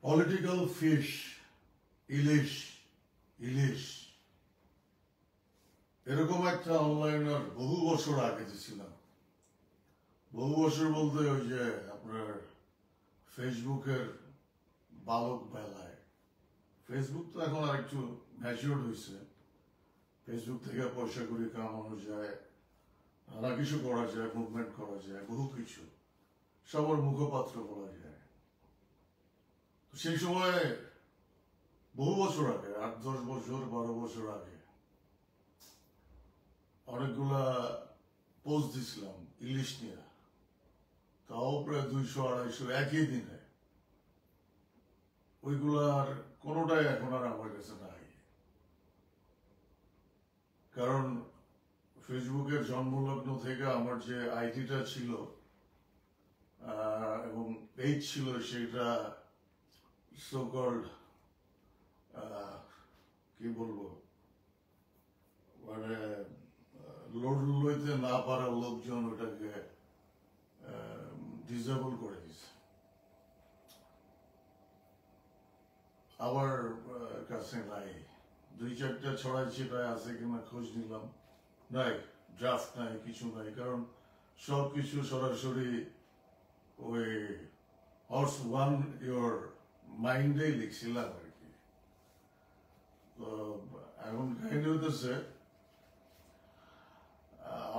Political fish, ইলিশ ইলিশ এরকম একটা অনলাইনের বহু বছর আগে ছিলাম। বহু বছর বলতে ওই যে আপনার ফেসবুকের বালক বেলায়। ফেসবুক তো এখন আর একটু ম্যাচিওর হয়েছে। ফেসবুক থেকে পয়সা করি কামানো যায়, নানা কিছু করা যায়, মুভমেন্ট করা যায়, বহু কিছু, সবার মুখপাত্র বলা যায়। সেই সময় বহু বছর আগে, 8-10 বছর 12 বছর আগে অনেকগুলা পোস্ট দিছিলাম ইলিশ নিয়ে, তাও প্রায় 200-250 একই দিনে। ওইগুলার কোনোটাই এখন আর আমার কাছে নাই, কারণ ফেসবুকের জন্মলগ্ন থেকে আমার যে আইডিটা ছিল এবং পেজ ছিল, সেটা সোকল্ড কি বলবো, মানে লোড লইতে না পারা লোকজন ওটাকে ডিসেবল করে দিছে। আমার কাছে নাই, 2-4টা ছড়াই ছিটায় আছে কিনা খোঁজ নিলাম, নাই, ড্রাফট নাই, কিছু নাই, কারণ সবকিছু সরাসরি ওই হর্স ওয়ান ইয়োর মাইন্ডে লিখছিলাম আর কি। তো এখন কাহিনী হতেছে,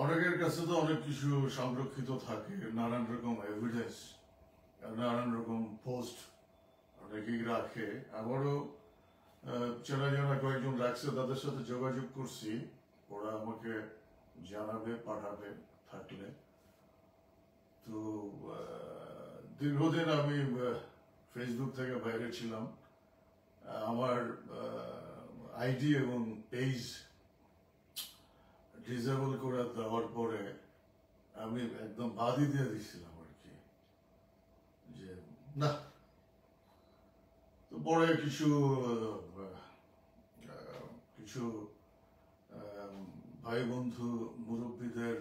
অনেকের কাছে তো অনেক কিছু সংরক্ষিত থাকে, নানান রকম এভিডেন্স, নানান রকম পোস্ট অনেকেই রাখে। আমারও চেনা জানা কয়েকজন রাখছে, তাদের সাথে যোগাযোগ করছি, ওরা আমাকে জানাবে, পাঠাবে থাকলে। তো দীর্ঘদিন আমি ফেসবুক থেকে বাইরে ছিলাম। আমার আইডি এবং পেজ ডিসেবল করে দেওয়ার পরে আমি একদম বাদই দিয়ে দিচ্ছিলাম আর কি, যে না। তো পরে কিছু ভাই বন্ধু মুরব্বীদের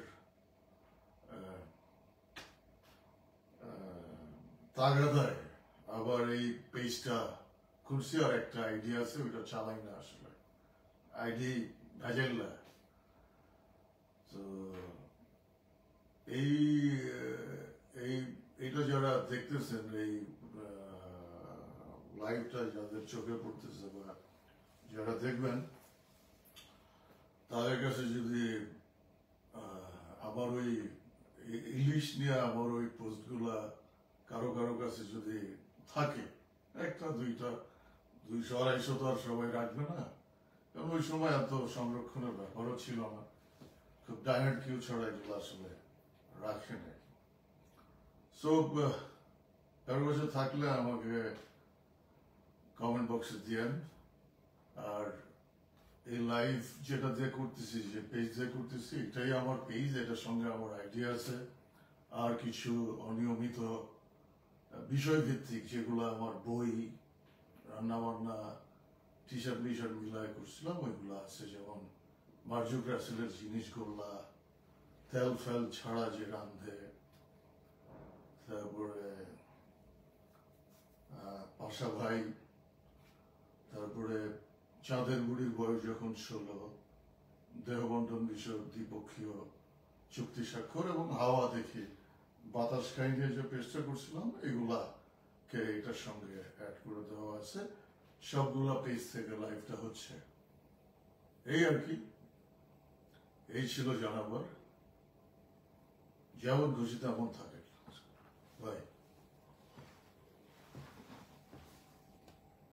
তাগাদায় আবার এই পেজটা খুলছি, আর একটা আইডি আছে, ওইটা চালাই না, আসলে আইডি ভেজাল্লা। তো এইটা যারা দেখতেছেন, এই লাইভটা যাদের চোখে পড়তেছে বা যারা দেখবেন, তাদের কাছে যদি আবার ওই ইলিশ নিয়ে আমার ওই পোস্টগুলা কারো কাছে যদি থাকে, 1-2টা, 200-250 তো আর সবাই রাখবে না, কারণ ওই সময় এত সংরক্ষণের ব্যাপারও ছিল না, খুব ডাইরেক্ট কেউ ছড়া এগুলো আসলে রাখে না। সো কারো কাছে থাকলে আমাকে কমেন্ট বক্সে দিয়েন। আর এই লাইভ যেটা দিয়ে করতেছি, যে পেজ দিয়ে করতেছি, এটাই আমার পেজ, এটার সঙ্গে আমার আইডিয়া আছে। আর কিছু অনিয়মিত বিষয় ভিত্তিক যেগুলো আমার বই, রান্না বান্না, টি শার্ট মিলায় করছিলাম, ওইগুলো আছে। যেমন মার্জুক রাসেলের জিনিসগুলা, তেল ফেল ছাড়া যে রান্ধে, তারপরে পাশা ভাই, তারপরে চাঁদের বুড়ির বয়স যখন 16, দেহবন্ধন বিষয় দ্বিপক্ষীয় চুক্তি স্বাক্ষর, এবং হাওয়া দেখি বাতাস খাই নিয়ে যে পেজটা করছিলাম, এগুলাকে এটার সঙ্গে অ্যাড করে দেওয়া আছে। সবগুলা পেজ থেকে লাইভটা হচ্ছে, এই আর কি। এই ছিল জানাবার, যেমন খুশি তেমন থাকে।